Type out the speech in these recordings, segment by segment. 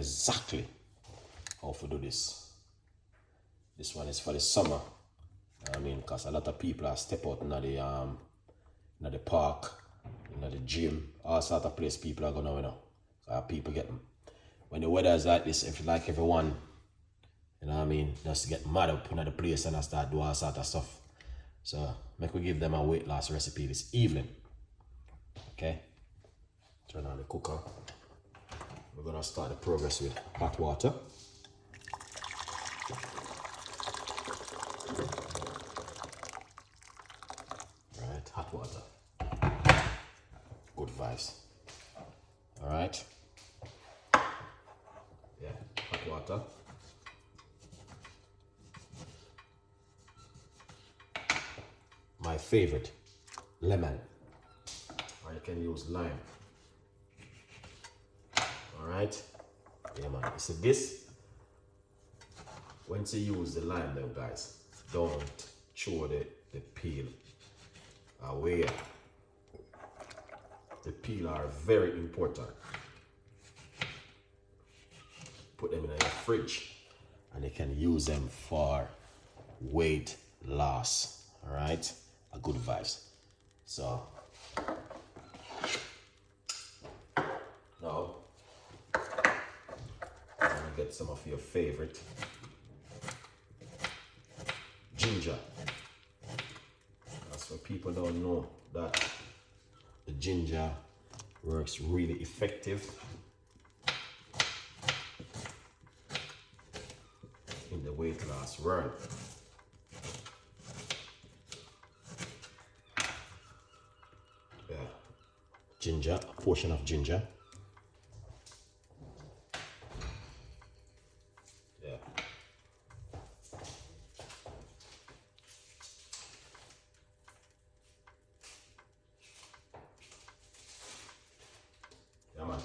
exactly how to do this. This one is for the summer. I mean, because a lot of people are step out in the park, in the gym, all sort of place people are going, people get, when the weather is like this, if you like everyone, you know what I mean, just get mad up in the place and I start doing all sort of stuff. So make we give them a weight loss recipe this evening. Okay, turn on the cooker. We're gonna start the progress with hot water. Right, hot water. Good vibes. All right. Yeah, hot water. My favorite, lemon. Or you can use lime. All right. Yeah, man. You see this? Once you use the lime, though, guys, don't throw the peel away. The peel are very important. Put them in your fridge and you can use them for weight loss. All right, a good vibes. So now I'm gonna get some of your favorite ginger. That's what people don't know, that the ginger works really effective in the weight loss world. Yeah, ginger, a portion of ginger. Yeah. Yeah, man.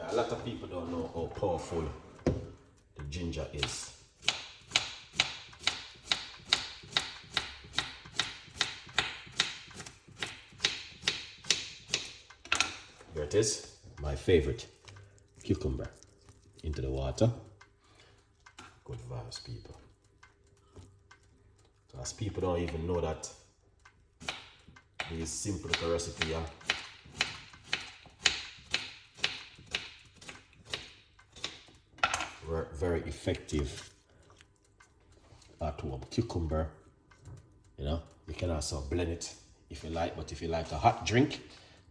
A lot of people don't know how powerful the ginger is. Here it is, my favorite cucumber. Into the water. Good vibes, people. Because people don't even know that this simple little recipe here very effective at home. Cucumber, you know, you can also blend it if you like, but if you like a hot drink,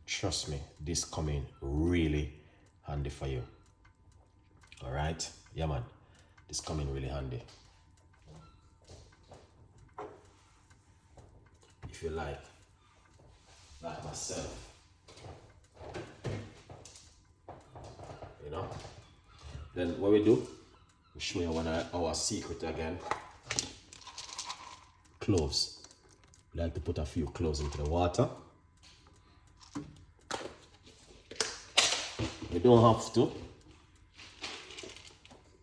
trust me, this coming really handy for you. All right, yeah, man, this coming really handy. If you like myself, you know. Then what we do, we show you one of our secret again. Cloves. We like to put a few cloves into the water. You don't have to,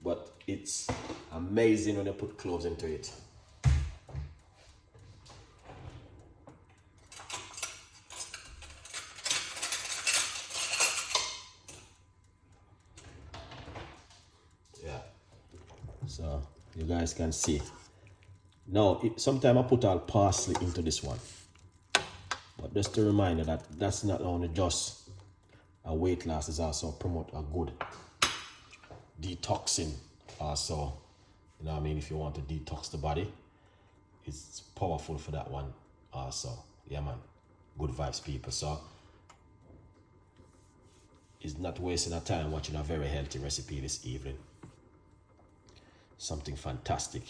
but it's amazing when you put cloves into it. So you guys can see. Now, sometimes I put all parsley into this one. But just a reminder that that's not only just a weight loss, it's also promote a good detoxing also. You know what I mean? If you want to detox the body, it's powerful for that one also. Yeah, man. Good vibes, people. So it's not wasting our time watching a very healthy recipe this evening. Something fantastic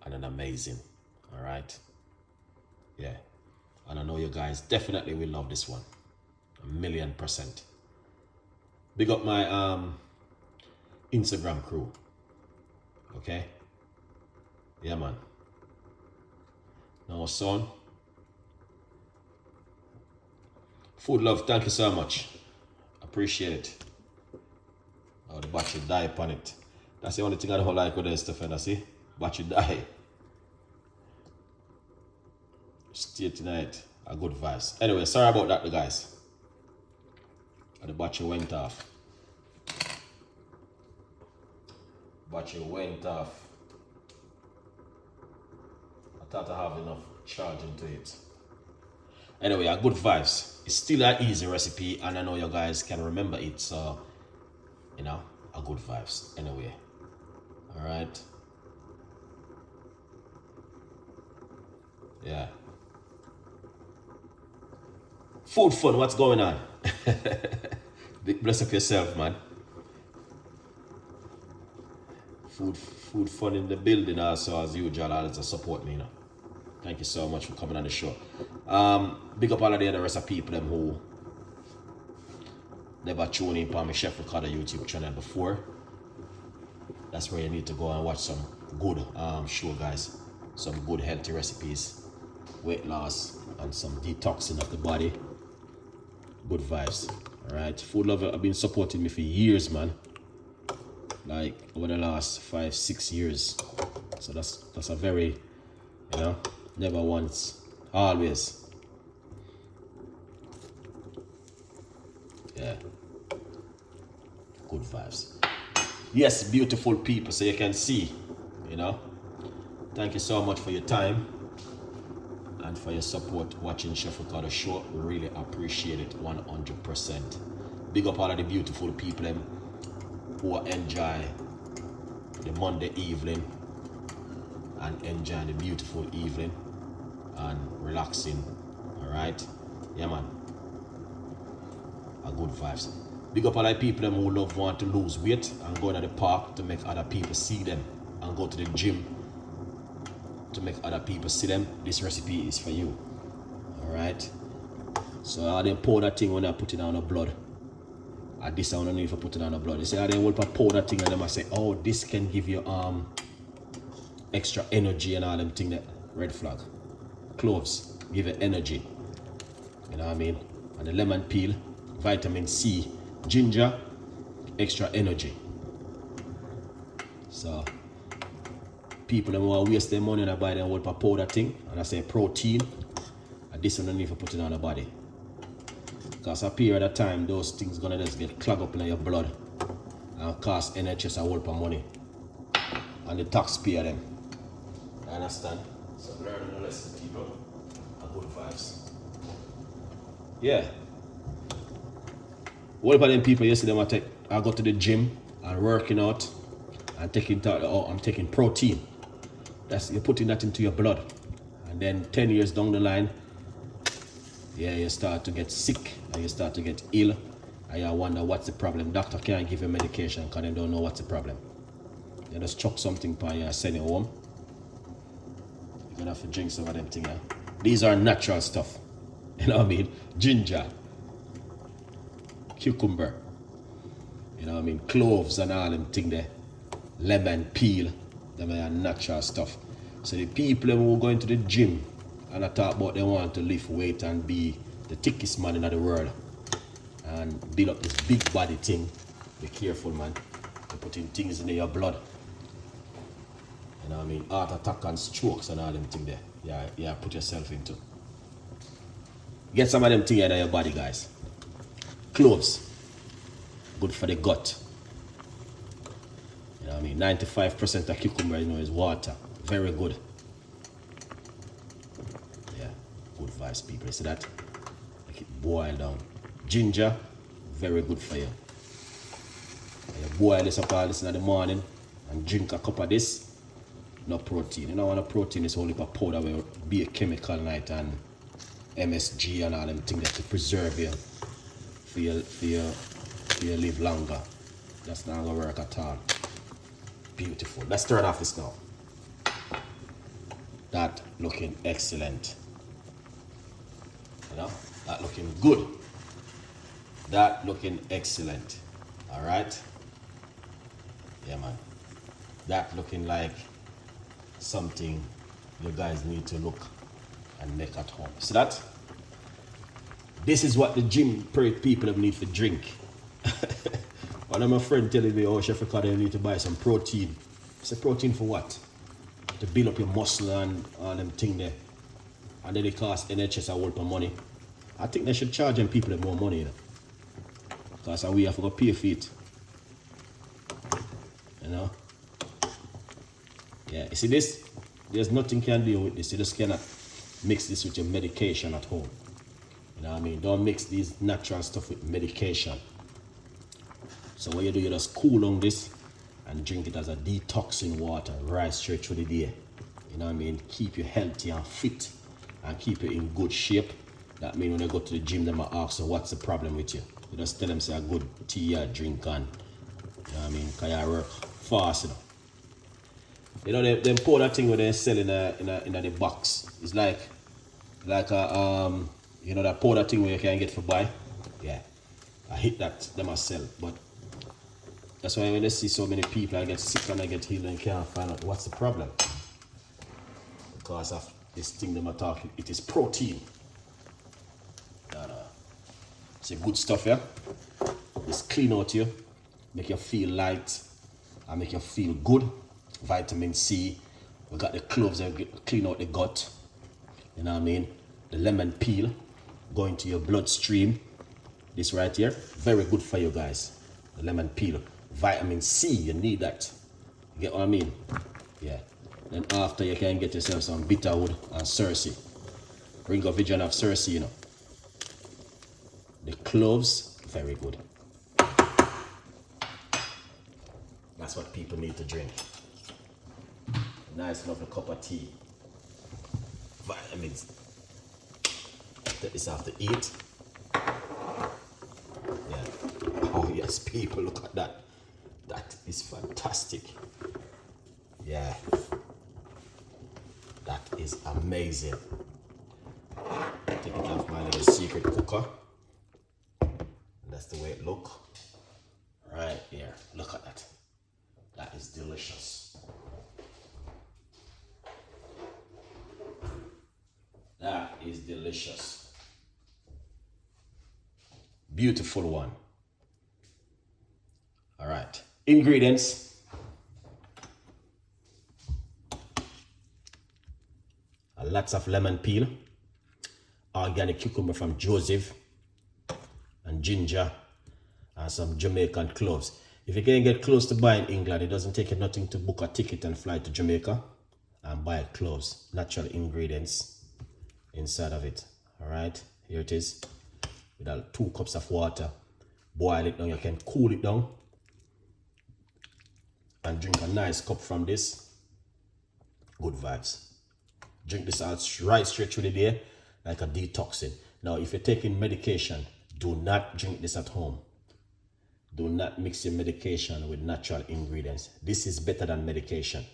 and an amazing. All right. Yeah. And I know you guys definitely will love this one. 1,000,000%. Big up my Instagram crew. Okay. Yeah, man. Now, son. Food love, thank you so much. Appreciate it. Oh, the battery die upon it. That's the only thing I don't like with this stuff, and I see battery die. Stay tonight, a good vibes. Anyway, sorry about that, guys. And the battery went off. Battery went off. I thought I have enough charge into it. Anyway, a good vibes. It's still an easy recipe, and I know you guys can remember it, so you know, a good vibes. Anyway, all right. Yeah. Food fun. What's going on? Bless up yourself, man. Food fun in the building also, as usual. All to support me, you know. Thank you so much for coming on the show. Big up all of the other rest of people them who never tune in on my Chef Ricardo YouTube channel before. That's where you need to go and watch some good show, guys. Some good healthy recipes, weight loss, and some detoxing of the body. Good vibes. Alright. Food Lover have been supporting me for years, man. Like over the last 5-6 years. So that's a very, you know, never once, always. Yeah. Good vibes. Yes, beautiful people, so you can see, you know. Thank you so much for your time and for your support watching Chef Ricardo show. We really appreciate it 100%. Big up all of the beautiful people who enjoy the Monday evening and enjoy the beautiful evening and relaxing. All right, yeah, man. A good vibes. Big up all the people who want to lose weight and go to the park to make other people see them, and go to the gym to make other people see them. This recipe is for you. All right. So I didn't pour that thing when I put it on the blood. And this I don't know if I put it on the blood. They say I didn't pour that thing, and then I say, oh, this can give you extra energy and all them thing. That red flag. Cloves give you energy. You know what I mean? And the lemon peel, vitamin C, ginger, extra energy. So people that want to waste their money and I buy them whole powder thing, and I say protein, and this one don't need to put it on the body. Because a period of time those things gonna just get clogged up in your blood and cost NHS a whole lot of money. And the taxpayer them. You understand? So learning a lesson, people. A good vibes. Yeah. What about them people you see them I go to the gym and working out and I'm taking protein. That's you're putting that into your blood. And then 10 years down the line, yeah, you start to get sick and you start to get ill and you wonder what's the problem. Doctor can't give you medication because they don't know what's the problem. You just chuck something upon you and send you home. You're gonna have to drink some of them things. These are natural stuff. You know what I mean? Ginger, cucumber, you know what I mean? Cloves and all them things there. Lemon peel, them are natural stuff. So the people who go into the gym and I talk about they want to lift weight and be the thickest man in the world and build up this big body thing, be careful, man. You're putting things in your blood. You know what I mean? Heart attack and strokes and all them things there. Yeah, put yourself into. Get some of them things in your body, guys. Cloves, good for the gut. You know what I mean? 95% of cucumber, you know, is water. Very good. Yeah, good vibes, people. You see that? Make it boil down. Ginger, very good for you. And you boil this up all this in the morning and drink a cup of this. No protein. You know what protein is only for powder will be a chemical night and MSG and all them things that to preserve you for you live longer. That's not gonna work at all. Beautiful. Let's turn off this now. That looking excellent. You know, that looking good. That looking excellent. All right. Yeah, man. That looking like something you guys need to look and make at home. See that? This is what the gym people need to drink. One of my friends telling me, oh, Chef Ricardo, you need to buy some protein. I said, protein for what? To build up your muscle and all them thing there. And then it costs NHS a whole lot of money. I think they should charge them people more money, you know. Because we have to go pay for it. You know? Yeah, you see this? There's nothing you can do with this. You just cannot mix this with your medication at home. You know what I mean? Don't mix these natural stuff with medication. So what you do, you just cool on this and drink it as a detoxing water right straight through the day. You know what I mean? Keep you healthy and fit and keep you in good shape. That means when you go to the gym, they might ask you what's the problem with you. You just tell them say a good tea or drink and, you know what I mean? Because you work fast, you know. You know, them powder thing where they sell in the box. It's like a you know, that powder thing where you can get for buy. Yeah, I hate that them myself. But that's why when I see so many people I get sick and I get healed and can't find out what's the problem. Because of this thing them are talking, it is protein. It's a good stuff, yeah. It's clean out you, make you feel light, and make you feel good. Vitamin C. We got the cloves that clean out the gut. You know what I mean? The lemon peel going to your bloodstream. This right here, very good for you guys. The lemon peel. Vitamin C, you need that. You get what I mean? Yeah. Then after you can get yourself some bitterwood and Cersei. Bring a vision of Cersei, you know. The cloves, very good. That's what people need to drink. Nice lovely cup of tea. Vitamins. Take this after eat. Yeah. Oh yes, people, look at that. That is fantastic. Yeah. That is amazing. Take it off my little secret cooker. That's the way it looks. Right here. Look at that. That is delicious. That is delicious. Beautiful one. All right. Ingredients. Lots of lemon peel. Organic cucumber from Joseph. And ginger. And some Jamaican cloves. If you can get close to buying England, it doesn't take you nothing to book a ticket and fly to Jamaica and buy cloves. Natural ingredients inside of it. All right, here it is. With 2 cups of water. Boil it down. You can cool it down and drink a nice cup from this. Good vibes. Drink this out right straight through the day like a detoxing. Now, if you're taking medication, do not drink this at home. Do not mix your medication with natural ingredients. This is better than medication,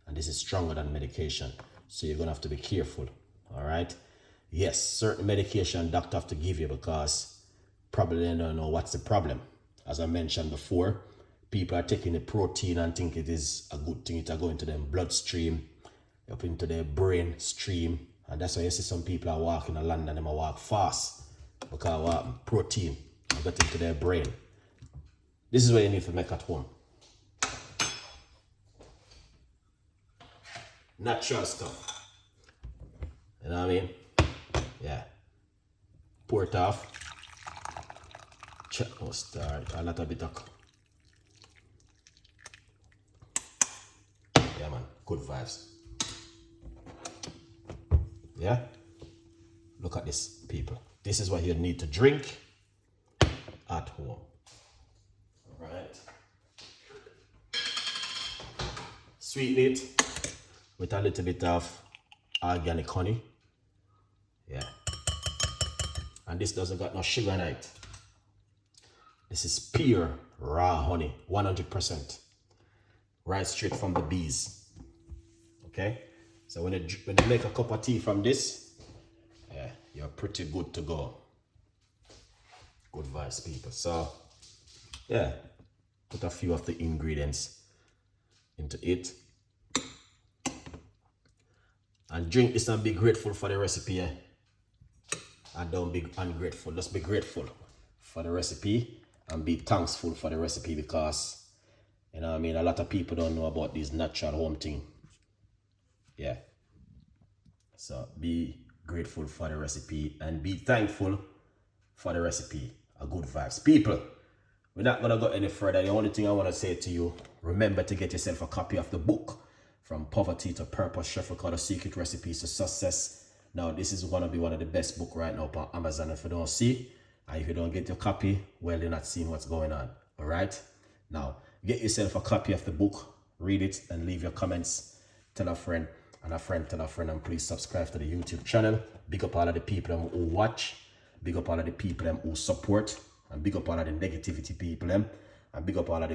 and this is stronger than medication. So you're gonna have to be careful. All right. Yes, certain medication doctor have to give you because probably they don't know what's the problem. As I mentioned before, people are taking the protein and think it is a good thing. It's going to their bloodstream, up into their brain stream, and that's why you see some people are walking in London and they walk fast because protein got into their brain. This is what you need to make at home. Natural stuff. You know what I mean? Yeah. Pour it off. Check mustard. A little bit of. Yeah, man. Good vibes. Yeah? Look at this, people. This is what you need to drink at home. Right. Sweeten it with a little bit of organic honey. Yeah. And this doesn't got no sugar in it. This is pure raw honey, 100%. Right straight from the bees. Okay? So when you make a cup of tea from this, yeah, you're pretty good to go. Good vibes, people. So, yeah, put a few of the ingredients into it. And drink this and be grateful for the recipe. Yeah? And don't be ungrateful. Just be grateful for the recipe and be thankful for the recipe because, you know what I mean, a lot of people don't know about this natural home thing. Yeah. So be grateful for the recipe and be thankful for the recipe. A good vibes. People, we're not gonna go any further. The only thing I want to say to you, remember to get yourself a copy of the book, From Poverty to Purpose, Chef Ricardo Secret Recipes to Success. Now, this is gonna be one of the best books right now on Amazon. If you don't see, and if you don't get your copy, well, you're not seeing what's going on. All right. Now, get yourself a copy of the book, read it, and leave your comments. Tell a friend, and a friend tell a friend, and please subscribe to the YouTube channel. Big up all of the people who watch, big up all of the people who support, and big up all of the negativity people, and big up all of the